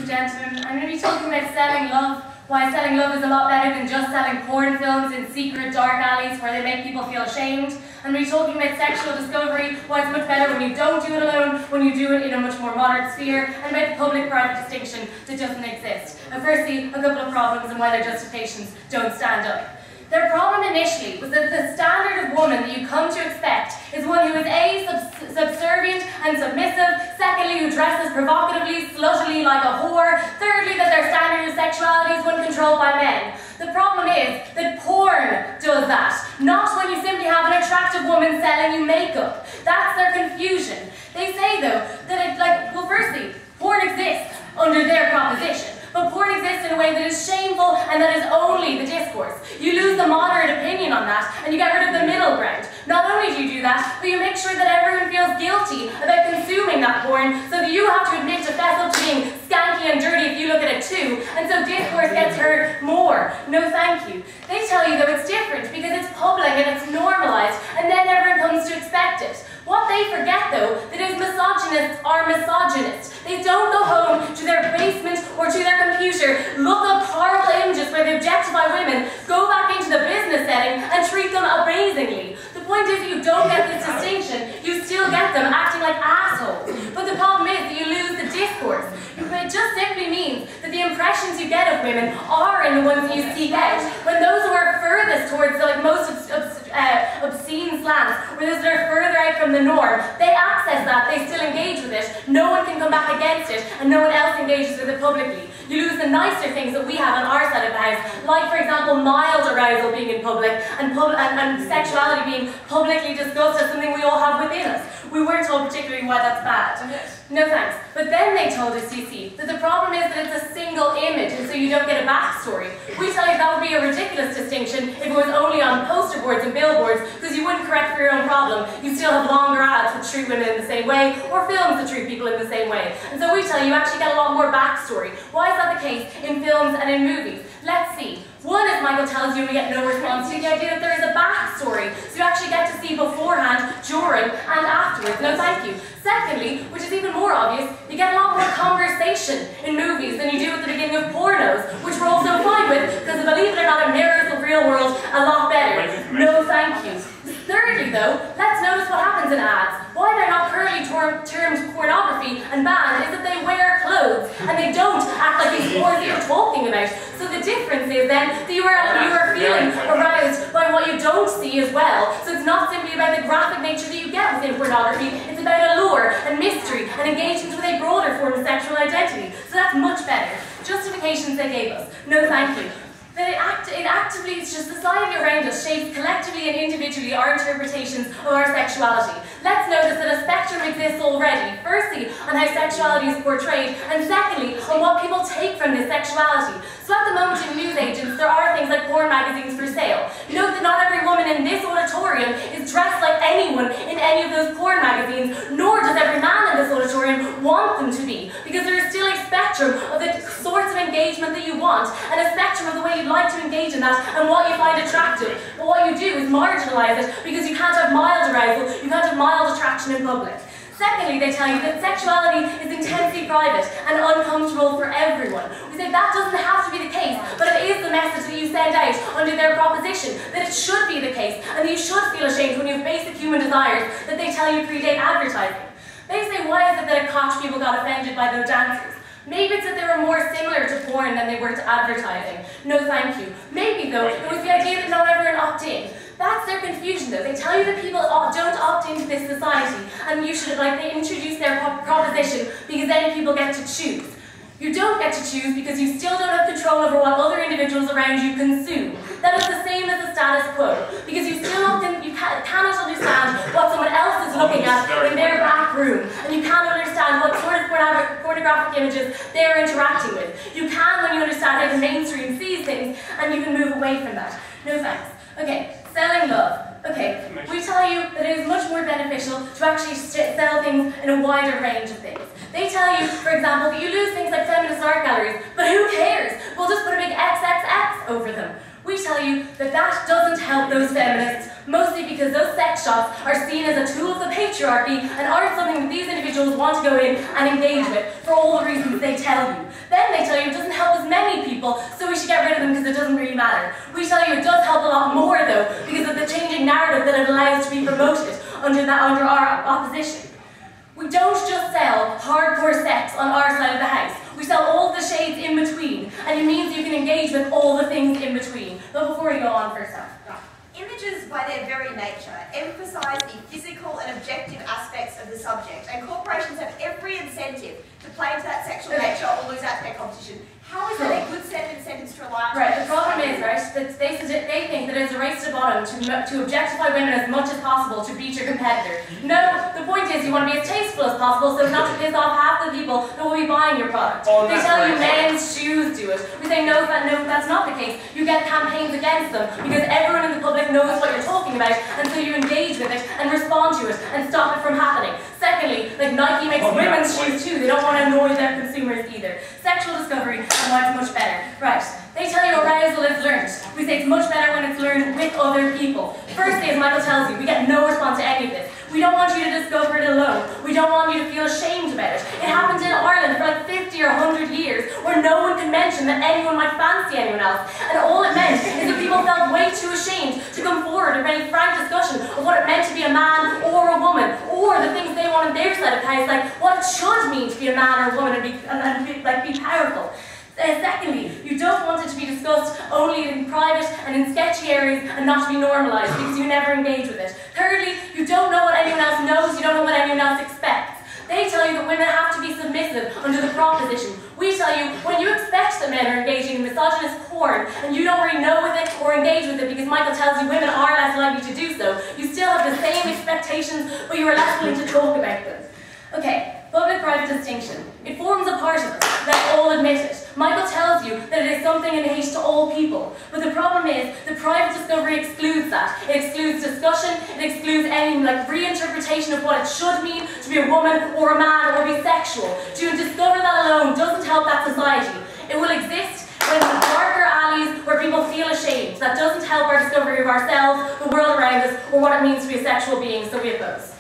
and gentlemen, I'm going to be talking about selling love, why selling love is a lot better than just selling porn films in secret dark alleys where they make people feel ashamed. I'm going to be talking about sexual discovery, why it's much better when you don't do it alone, when you do it in a much more modern sphere, and about the public-private distinction that doesn't exist. And firstly, a couple of problems and why their justifications don't stand up. Their problem initially was that the standard of woman that you come to expect is one who is A, subservient and submissive, secondly, who dresses provocatively, slushily like a whore, thirdly, that their standard of sexuality is one controlled by men. The problem is that porn does that, not when you simply have an attractive woman selling you makeup. That's their confusion. They say, though, that firstly, porn exists under their proposition. But porn exists in a way that is shameful and that is only the discourse. You lose the moderate opinion on that and you get rid of the middle ground. Not only do you do that, but you make sure that everyone feels guilty about consuming that porn so that you have to admit to fess up to being skanky and dirty if you look at it too, and so discourse gets heard more. No thank you. They tell you though it's different because it's public and it's normalized and then everyone comes to expect it. What they forget though, that is misogynists are misogynists. They don't go home to their basement or to their computer, look up horrible images where they objectify women, go back into the business setting and treat them amazingly. The point is you don't get this distinction, you still get them acting like assholes. But the problem is that you lose the discourse. It just simply means that the impressions you get of women are in the ones that you seek out. When those who are furthest towards the most obscene slants, or those that are further out from the norm, they access that, they still engage with it, no one can come back against it, and no one else engages with it publicly. You lose the nicer things that we have on our side of the house, like for example mild arousal being in public, and sexuality being publicly discussed as something we all have within us. We weren't told particularly why that's bad. No thanks. But then they told us, you see, that the problem is that it's a single image and so you don't get a backstory. We tell you that would be a ridiculous distinction if it was only on poster boards and billboards because you wouldn't correct for your own problem. You still have longer ads that treat women in the same way or films that treat people in the same way. And so we tell you actually get a lot more backstory. Why is that the case in films and in movies? Let's see. One, as Michael tells you, we get no response to the idea that there is a backstory. So you actually get to see beforehand, during, and afterwards. No thank you. Secondly, which is even more obvious, you get a lot more conversation in movies than you do at the beginning of pornos, which we're also fine with, because believe it or not, it mirrors the real world a lot better. No thank you. Thirdly though, let's notice what happens in ads. Why they're not currently termed pornography and banned is that they wear clothes and they don't act like these sports that you're talking about. So the difference is then that you are feeling aroused by what you don't see as well. So it's not simply about the graphic nature that you get within pornography, it's about allure and mystery and engagement with a broader form of sexual identity. So that's much better. Justifications they gave us. No thank you. It's just society around us shapes collectively and individually our interpretations of our sexuality. Let's notice that a spectrum exists already, firstly on how sexuality is portrayed, and secondly on what people take from this sexuality. So at the moment in newsagents there are things like porn magazines for sale. Note that not every woman in this auditorium is dressed like anyone in any of those porn magazines, nor does every man in this auditorium want them to be, because there is still a spectrum of the sorts of engagement that you want, and a spectrum of the way you'd like to engage in that and what you find attractive. But what you do is marginalise it because you can't have mild arousal, you can't have mild attraction in public. Secondly, they tell you that sexuality is intensely private and uncomfortable for everyone. We say that doesn't have to be the case, but it is the message that you send out under their proposition, that it should be the case, and that you should feel ashamed when you have basic human desires that they tell you predate advertising. They say, why is it that at Koch people got offended by those dancers? Maybe it's that they were more similar to porn than they were to advertising. No thank you. Maybe though, it was the idea that not everyone opt in. That's their confusion though. They tell you that people don't opt into this society and you should, they introduce their proposition because then people get to choose. You don't get to choose because you still don't have control over what other individuals around you consume. That is the same as the status quo, because you still cannot understand what someone else is looking at in their back room, and you cannot understand what sort of pornographic images they're interacting with. You can when you understand how the mainstream sees things, and you can move away from that. No thanks. Okay, selling love. Okay, we tell you that it is much more beneficial to actually sell things in a wider range of things. They tell you, for example, that you lose things like feminist art galleries, but who cares? We'll just put a big XXX over them. We tell you that that doesn't help those feminists, mostly because those sex shops are seen as a tool of the patriarchy and aren't something that these individuals want to go in and engage with for all the reasons they tell you. Then they tell you it doesn't help as many people, so we should get rid of them because it doesn't really matter. We tell you it does help a lot more though, because of the changing narrative that it allows to be promoted under our opposition. We don't just sell hardcore sex on our side of the house. We sell all the shades in between, and it means you can engage with all the things in between. But before you go on, first off. Images, by their very nature, emphasise the physical and objective aspects of the subject, and corporations have every incentive to play into that sexual nature or lose out to their competition. How is that a good set of incentives to rely on? Right, the problem is, right, that they think that it's a race to the bottom to objectify women as much as possible to beat your competitor. No, the point is you want to be as tasteful as possible so as not to piss off half the people that will be buying your product. They tell you men's shoes do it. We say no, that's not the case. You get campaigns against them because everyone in the public knows what you're talking about, and so you engage with it and respond to it and stop it from happening. Secondly, like Nike makes women's shoes too. They don't want to annoy their consumers either. Sexual discovery and why it's much better. Right. They tell you arousal is learned. We say it's much better when it's learned with other people. Firstly, as Michael tells you, we get no response to any of this. We don't want you to discover it alone. We don't want you to feel ashamed about it. It happened in Ireland for like 50 or 100 years where no one could mention that anyone might fancy anyone else. And all it meant is that people felt way too ashamed to come forward with any frank discussion of what it meant to be a man or a woman, or the things they want on their side of the house, like what it should mean to be a man or a woman and be powerful. Secondly, you don't want it to be discussed only in private and in sketchy areas and not to be normalised because you never engage with it. Thirdly, you don't know what anyone else knows, you don't know what anyone else expects. They tell you that women have to be submissive under the proposition. We tell you, when you expect that men are engaging in misogynist porn and you don't really know with it or engage with it because Michael tells you women are less likely to do so, you still have the same expectations but you are less willing to talk about them. Okay, public-private distinction. It forms a part of us. Let's all admit it. Michael tells you that it is something innate to all people. But the problem is, the private discovery excludes that. It excludes discussion, it excludes any reinterpretation of what it should mean to be a woman or a man or be sexual. To discover that alone doesn't help that society. It will exist in darker alleys where people feel ashamed. That doesn't help our discovery of ourselves, the world around us, or what it means to be a sexual being, so we oppose.